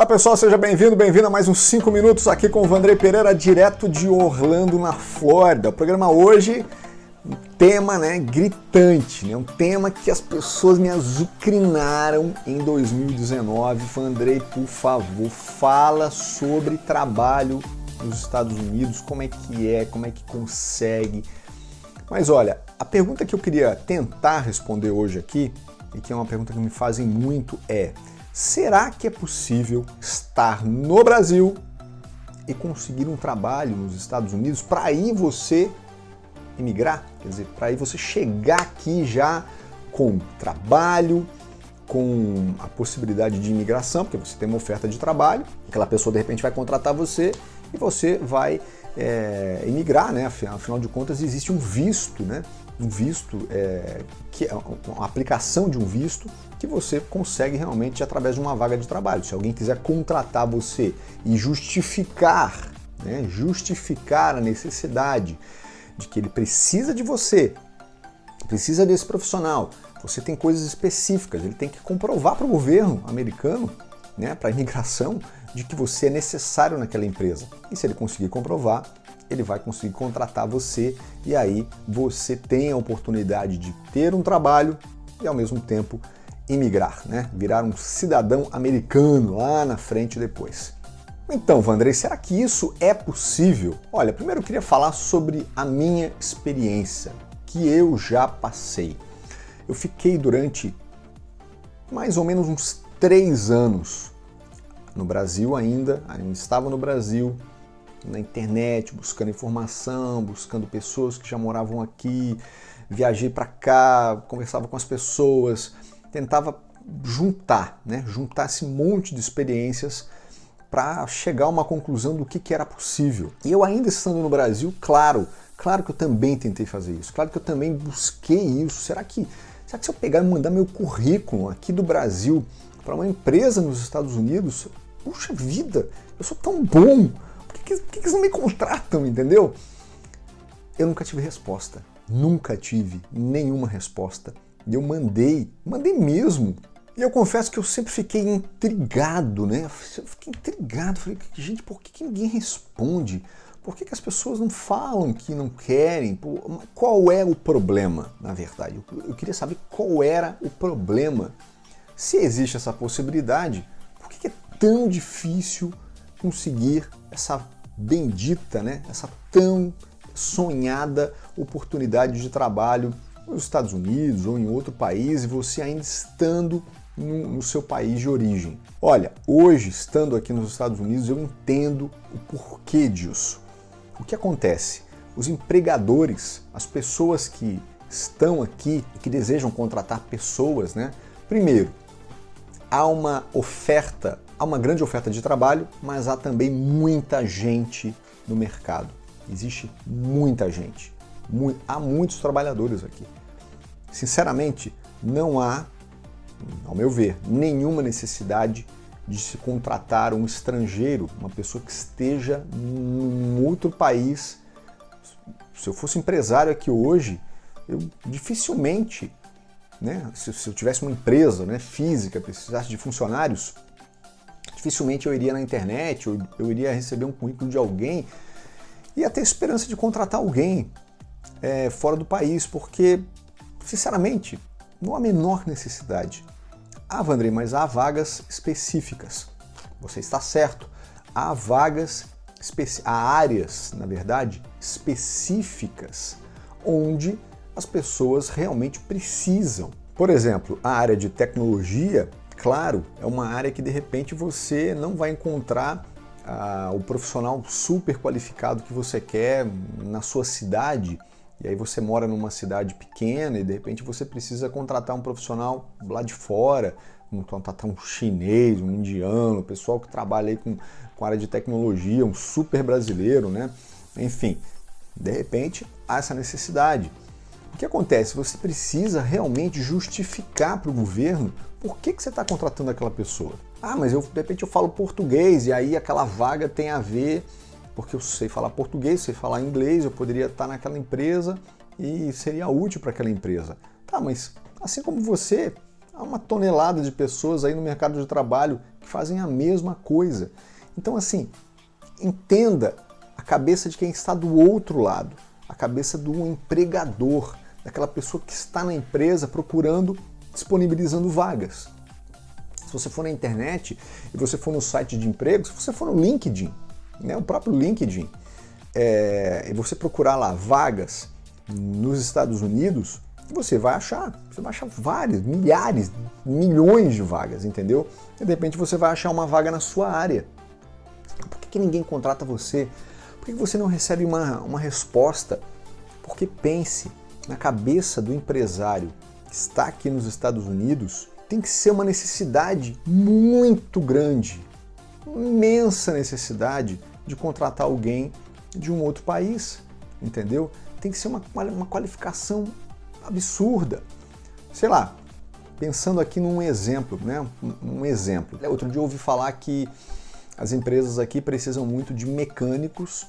Fala pessoal, seja bem-vindo, bem-vinda a mais uns 5 minutos aqui com o Vandrey Pereira, direto de Orlando, na Flórida. O programa hoje, um tema gritante, um tema que as pessoas me azucrinaram em 2019. Vandrey, por favor, fala sobre trabalho nos Estados Unidos, como é que consegue. Mas olha, a pergunta que eu queria tentar responder hoje aqui, e que é uma pergunta que me fazem muito, é: será que é possível estar no Brasil e conseguir um trabalho nos Estados Unidos para aí você imigrar? Quer dizer, para aí você chegar aqui já com trabalho, com a possibilidade de imigração, porque você tem uma oferta de trabalho, aquela pessoa de repente vai contratar você e você vai imigrar, né? Afinal de contas existe um visto, né? Um visto, que é uma aplicação de um visto que você consegue realmente através de uma vaga de trabalho. Se alguém quiser contratar você e justificar a necessidade de que ele precisa de você, precisa desse profissional, você tem coisas específicas, ele tem que comprovar para o governo americano, né, para a imigração, de que você é necessário naquela empresa. E se ele conseguir comprovar, ele vai conseguir contratar você e aí você tem a oportunidade de ter um trabalho e ao mesmo tempo imigrar, né? Virar um cidadão americano lá na frente depois. Então, Vandrey, será que isso é possível? Olha, primeiro eu queria falar sobre a minha experiência, que eu já passei. Eu fiquei durante mais ou menos uns 3 anos no Brasil ainda estava no Brasil, na internet, buscando informação, buscando pessoas que já moravam aqui, viajei para cá, conversava com as pessoas, tentava juntar esse monte de experiências para chegar a uma conclusão do que era possível. E eu ainda estando no Brasil, claro que eu também tentei fazer isso, claro que eu também busquei isso. Será que se eu pegar e mandar meu currículo aqui do Brasil para uma empresa nos Estados Unidos, puxa vida, eu sou tão bom, por que eles não me contratam, entendeu? Eu nunca tive resposta, nunca tive nenhuma resposta. E eu mandei mesmo. E eu confesso que eu sempre fiquei intrigado, né? Eu fiquei intrigado, falei, gente, por que ninguém responde? Por que as pessoas não falam que não querem? Qual é o problema, na verdade? Eu queria saber qual era o problema. Se existe essa possibilidade, por que é tão difícil conseguir essa bendita, essa tão sonhada oportunidade de trabalho nos Estados Unidos ou em outro país e você ainda estando no seu país de origem? Olha, hoje, estando aqui nos Estados Unidos, eu entendo o porquê disso. O que acontece? Os empregadores, as pessoas que estão aqui e que desejam contratar pessoas, primeiro, há uma grande oferta de trabalho, mas há também muita gente no mercado. Existe muita gente. Há muitos trabalhadores aqui. Sinceramente, não há, ao meu ver, nenhuma necessidade de se contratar um estrangeiro, uma pessoa que esteja em outro país. Se eu fosse empresário aqui hoje, eu dificilmente, se eu tivesse uma empresa física, precisasse de funcionários, dificilmente eu iria na internet, eu iria receber um currículo de alguém e ia ter esperança de contratar alguém fora do país, porque, sinceramente, não há a menor necessidade. Vandrey, mas há vagas específicas. Você está certo. Há áreas, na verdade, específicas, onde as pessoas realmente precisam. Por exemplo, a área de tecnologia, claro, é uma área que de repente você não vai encontrar o profissional super qualificado que você quer na sua cidade, e aí você mora numa cidade pequena e de repente você precisa contratar um profissional lá de fora, contratar um chinês, um indiano, o pessoal que trabalha aí com a área de tecnologia, um super brasileiro, Enfim, de repente há essa necessidade. O que acontece? Você precisa realmente justificar para o governo por que você está contratando aquela pessoa. Mas de repente eu falo português e aí aquela vaga tem a ver, porque eu sei falar português, sei falar inglês, eu poderia estar naquela empresa e seria útil para aquela empresa. Mas assim como você, há uma tonelada de pessoas aí no mercado de trabalho que fazem a mesma coisa. Então, assim, entenda a cabeça de quem está do outro lado, a cabeça do empregador, daquela pessoa que está na empresa procurando, disponibilizando vagas. Se você for na internet e você for no site de emprego, se você for no LinkedIn, né, o próprio LinkedIn, e você procurar lá vagas nos Estados Unidos, você vai achar várias, milhares, milhões de vagas, entendeu? E de repente você vai achar uma vaga na sua área. Por que ninguém contrata você? Por que você não recebe uma resposta? Porque pense, na cabeça do empresário que está aqui nos Estados Unidos, tem que ser uma necessidade muito grande, uma imensa necessidade de contratar alguém de um outro país, entendeu? Tem que ser uma qualificação absurda. Sei lá, pensando aqui num exemplo, né? Um exemplo. Outro dia eu ouvi falar que as empresas aqui precisam muito de mecânicos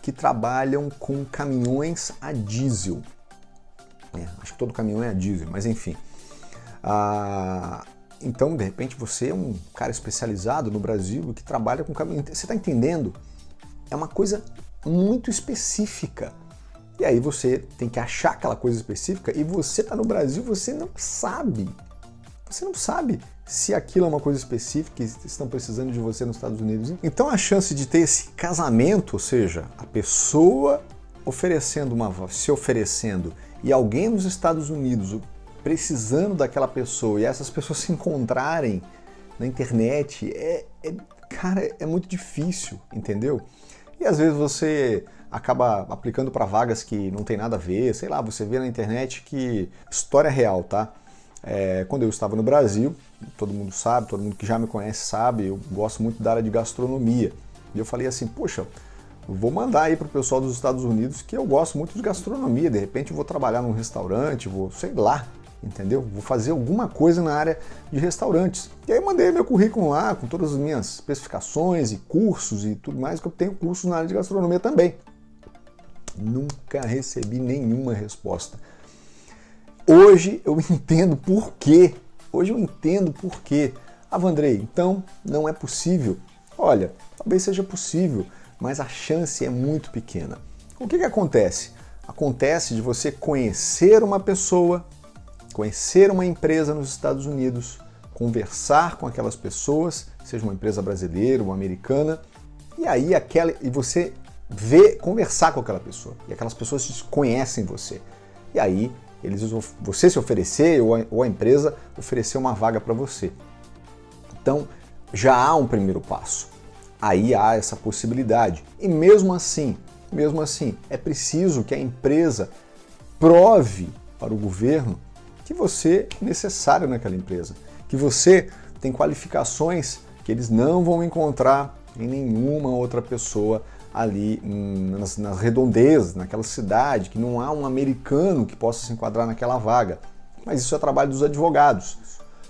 que trabalham com caminhões a diesel. Acho que todo caminhão é a diesel, mas enfim. Então, de repente, você é um cara especializado no Brasil que trabalha com caminhão. Você está entendendo? É uma coisa muito específica. E aí você tem que achar aquela coisa específica e você está no Brasil, você não sabe. Você não sabe se aquilo é uma coisa específica e estão precisando de você nos Estados Unidos. Então a chance de ter esse casamento, ou seja, a pessoa se oferecendo e alguém nos Estados Unidos precisando daquela pessoa e essas pessoas se encontrarem na internet, cara, é muito difícil, entendeu? E às vezes você acaba aplicando para vagas que não tem nada a ver, sei lá, você vê na internet que... História real, tá? Quando eu estava no Brasil, todo mundo sabe, todo mundo que já me conhece sabe, eu gosto muito da área de gastronomia. E eu falei assim, poxa, eu vou mandar aí pro pessoal dos Estados Unidos que eu gosto muito de gastronomia, de repente eu vou trabalhar num restaurante, vou, sei lá, entendeu? Vou fazer alguma coisa na área de restaurantes. E aí eu mandei meu currículo lá, com todas as minhas especificações e cursos e tudo mais, que eu tenho cursos na área de gastronomia também. Nunca recebi nenhuma resposta. Hoje eu entendo por quê. Vandrei, então não é possível. Olha, talvez seja possível, mas a chance é muito pequena. O que acontece? Acontece de você conhecer uma pessoa, conhecer uma empresa nos Estados Unidos, conversar com aquelas pessoas, seja uma empresa brasileira, uma americana, e aí você conversar com aquela pessoa, e aquelas pessoas conhecem você. E aí você se oferecer ou a empresa oferecer uma vaga para você. Então já há um primeiro passo. Aí há essa possibilidade. E mesmo assim, é preciso que a empresa prove para o governo que você é necessário naquela empresa, que você tem qualificações que eles não vão encontrar em nenhuma outra pessoa ali nas redondezas, naquela cidade, que não há um americano que possa se enquadrar naquela vaga. Mas isso é trabalho dos advogados.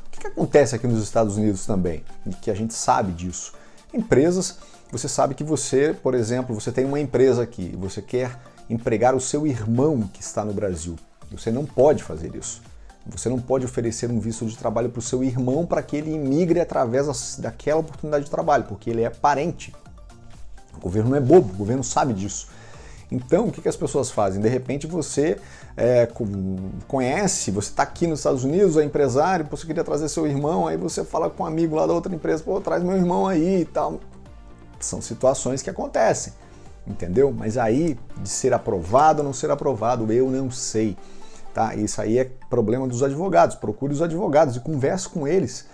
O que acontece aqui nos Estados Unidos também? E que a gente sabe disso. Empresas, você sabe que você, por exemplo, você tem uma empresa aqui, você quer empregar o seu irmão que está no Brasil. Você não pode fazer isso. Você não pode oferecer um visto de trabalho para o seu irmão para que ele imigre através daquela oportunidade de trabalho, porque ele é parente. O governo não é bobo, o governo sabe disso. Então, o que as pessoas fazem? De repente você conhece, você está aqui nos Estados Unidos, é empresário, você queria trazer seu irmão, aí você fala com um amigo lá da outra empresa, pô, traz meu irmão aí e tal. São situações que acontecem, entendeu? Mas aí, de ser aprovado ou não ser aprovado, eu não sei. Tá? Isso aí é problema dos advogados. Procure os advogados e converse com eles.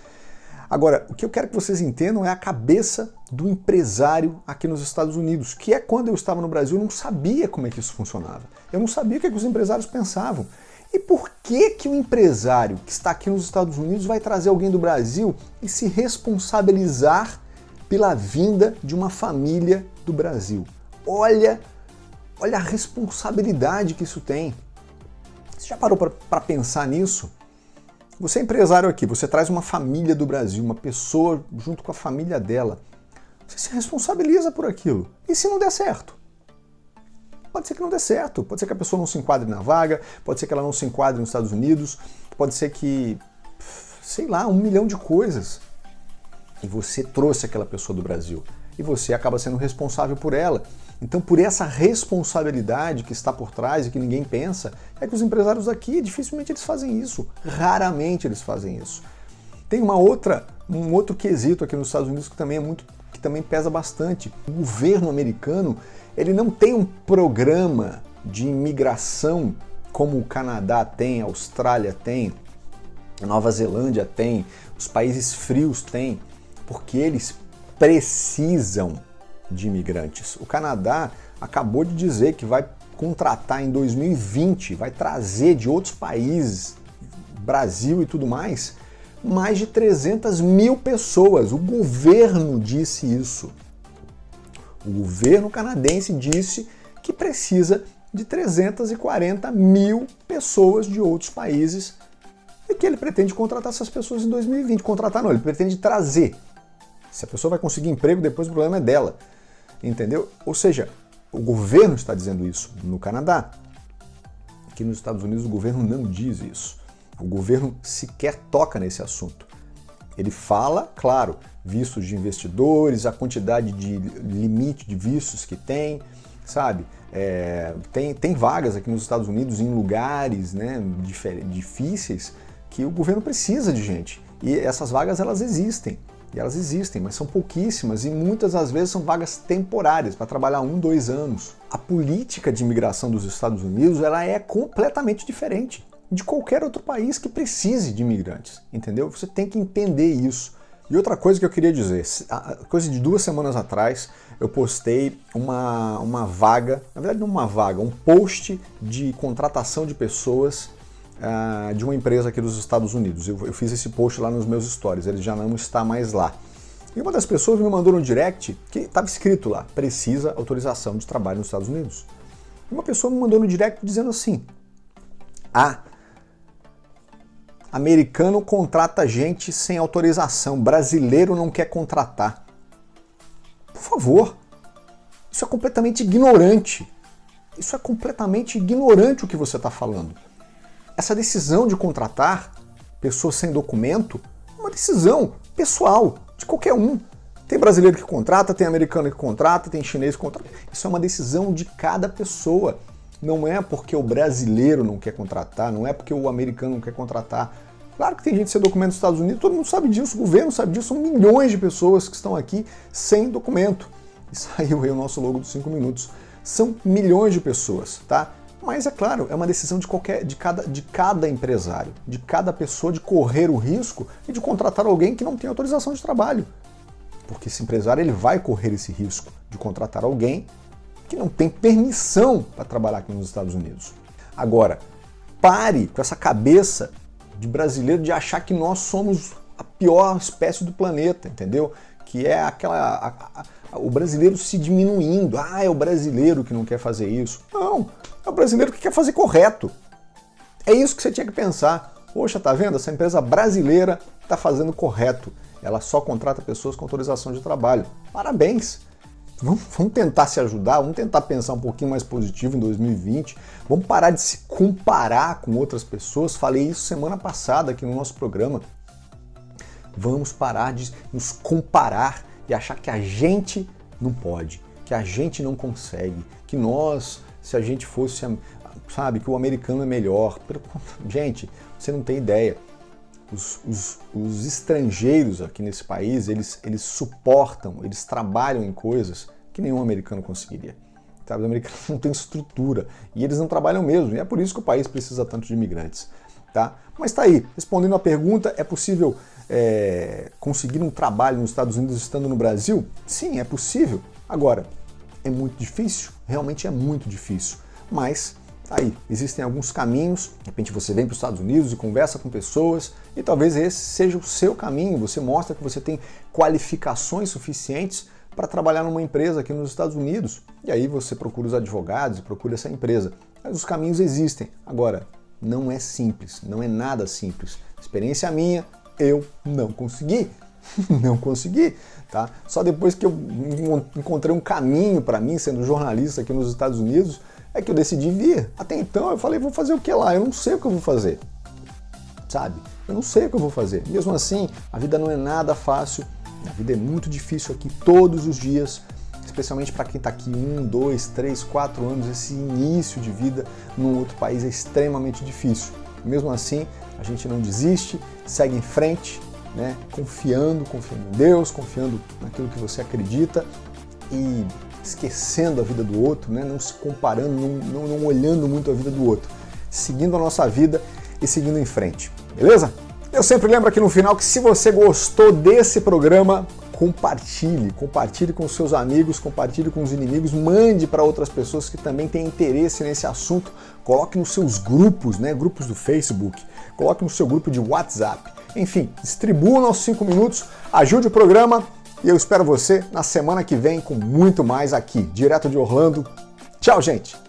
Agora, o que eu quero que vocês entendam é a cabeça do empresário aqui nos Estados Unidos, que é quando eu estava no Brasil, eu não sabia como é que isso funcionava. Eu não sabia o que os empresários pensavam. E por que o empresário que está aqui nos Estados Unidos vai trazer alguém do Brasil e se responsabilizar pela vinda de uma família do Brasil? Olha a responsabilidade que isso tem. Você já parou para pensar nisso? Você é empresário aqui, você traz uma família do Brasil, uma pessoa junto com a família dela. Você se responsabiliza por aquilo. E se não der certo? Pode ser que não dê certo, pode ser que a pessoa não se enquadre na vaga, pode ser que ela não se enquadre nos Estados Unidos, pode ser que, sei lá, 1 milhão de coisas. E você trouxe aquela pessoa do Brasil. E você acaba sendo responsável por ela. Então, por essa responsabilidade que está por trás e que ninguém pensa, é que os empresários aqui, dificilmente eles fazem isso. Raramente eles fazem isso. Tem um outro quesito aqui nos Estados Unidos que também pesa bastante. O governo americano, ele não tem um programa de imigração como o Canadá tem, a Austrália tem, a Nova Zelândia tem, os países frios têm, porque eles precisam de imigrantes. O Canadá acabou de dizer que vai contratar em 2020, vai trazer de outros países, Brasil e tudo mais de 300 mil pessoas. O governo disse isso. O governo canadense disse que precisa de 340 mil pessoas de outros países e que ele pretende contratar essas pessoas em 2020. Contratar não, ele pretende trazer. Se a pessoa vai conseguir emprego, depois o problema é dela. Entendeu? Ou seja, o governo está dizendo isso no Canadá. Aqui nos Estados Unidos o governo não diz isso. O governo sequer toca nesse assunto. Ele fala, claro, vistos de investidores, a quantidade de limite de vistos que tem, sabe? Tem vagas aqui nos Estados Unidos em lugares, né, difíceis que o governo precisa de gente. E essas vagas elas existem. E elas existem, mas são pouquíssimas e muitas das vezes são vagas temporárias, para trabalhar 1, 2 anos. A política de imigração dos Estados Unidos ela é completamente diferente de qualquer outro país que precise de imigrantes, entendeu? Você tem que entender isso. E outra coisa que eu queria dizer, coisa de 2 semanas atrás, eu postei uma vaga, na verdade não uma vaga, um post de contratação de pessoas de uma empresa aqui dos Estados Unidos. Eu fiz esse post lá nos meus stories, ele já não está mais lá. E uma das pessoas me mandou no direct que estava escrito lá, precisa autorização de trabalho nos Estados Unidos. E uma pessoa me mandou no direct dizendo assim, americano contrata gente sem autorização, brasileiro não quer contratar. Por favor, isso é completamente ignorante. Isso é completamente ignorante o que você está falando. Essa decisão de contratar pessoas sem documento é uma decisão pessoal de qualquer um. Tem brasileiro que contrata, tem americano que contrata, tem chinês que contrata. Isso é uma decisão de cada pessoa. Não é porque o brasileiro não quer contratar, não é porque o americano não quer contratar. Claro que tem gente sem documento nos Estados Unidos, todo mundo sabe disso, o governo sabe disso, são milhões de pessoas que estão aqui sem documento. E saiu aí o nosso logo dos 5 minutos. São milhões de pessoas, tá? Mas é claro, é uma decisão de cada empresário, de cada pessoa de correr o risco e de contratar alguém que não tem autorização de trabalho. Porque esse empresário ele vai correr esse risco de contratar alguém que não tem permissão para trabalhar aqui nos Estados Unidos. Agora, pare com essa cabeça de brasileiro de achar que nós somos a pior espécie do planeta, entendeu? Que é o brasileiro se diminuindo. É o brasileiro que não quer fazer isso. Não, é o brasileiro que quer fazer correto. É isso que você tinha que pensar. Poxa, tá vendo? Essa empresa brasileira está fazendo correto. Ela só contrata pessoas com autorização de trabalho. Parabéns! Vamos tentar se ajudar, vamos tentar pensar um pouquinho mais positivo em 2020, vamos parar de se comparar com outras pessoas. Falei isso semana passada aqui no nosso programa. Vamos parar de nos comparar e achar que a gente não pode, que a gente não consegue, que nós, se a gente fosse, sabe, que o americano é melhor. Gente, você não tem ideia. Os estrangeiros aqui nesse país, eles suportam, eles trabalham em coisas que nenhum americano conseguiria. Sabe, os americanos não têm estrutura e eles não trabalham mesmo, e é por isso que o país precisa tanto de imigrantes. Tá? Mas tá aí, respondendo a pergunta, é possível conseguir um trabalho nos Estados Unidos estando no Brasil? Sim, é possível. Agora, é muito difícil? Realmente é muito difícil, mas aí, existem alguns caminhos. De repente você vem para os Estados Unidos e conversa com pessoas e talvez esse seja o seu caminho. Você mostra que você tem qualificações suficientes para trabalhar numa empresa aqui nos Estados Unidos. E aí você procura os advogados e procura essa empresa. Mas os caminhos existem. Agora, não é simples, não é nada simples. Experiência minha, eu não consegui. Não consegui, tá? Só depois que eu encontrei um caminho para mim, sendo jornalista aqui nos Estados Unidos, é que eu decidi vir. Até então eu falei, vou fazer o que lá? Eu não sei o que eu vou fazer, sabe? Eu não sei o que eu vou fazer. Mesmo assim, a vida não é nada fácil A vida é muito difícil aqui todos os dias, especialmente para quem está aqui 1, 2, 3, 4 anos. Esse início de vida num outro país é extremamente difícil. Mesmo assim, a gente não desiste, segue em frente, né? Confiando em Deus, confiando naquilo que você acredita e esquecendo a vida do outro, né? Não se comparando, não olhando muito a vida do outro, seguindo a nossa vida e seguindo em frente, beleza? Eu sempre lembro aqui no final que se você gostou desse programa, compartilhe com seus amigos, compartilhe com os inimigos, mande para outras pessoas que também têm interesse nesse assunto, coloque nos seus grupos, né, grupos do Facebook, coloque no seu grupo de WhatsApp, enfim, distribua nossos 5 minutos, ajude o programa e eu espero você na semana que vem com muito mais aqui, direto de Orlando. Tchau, gente!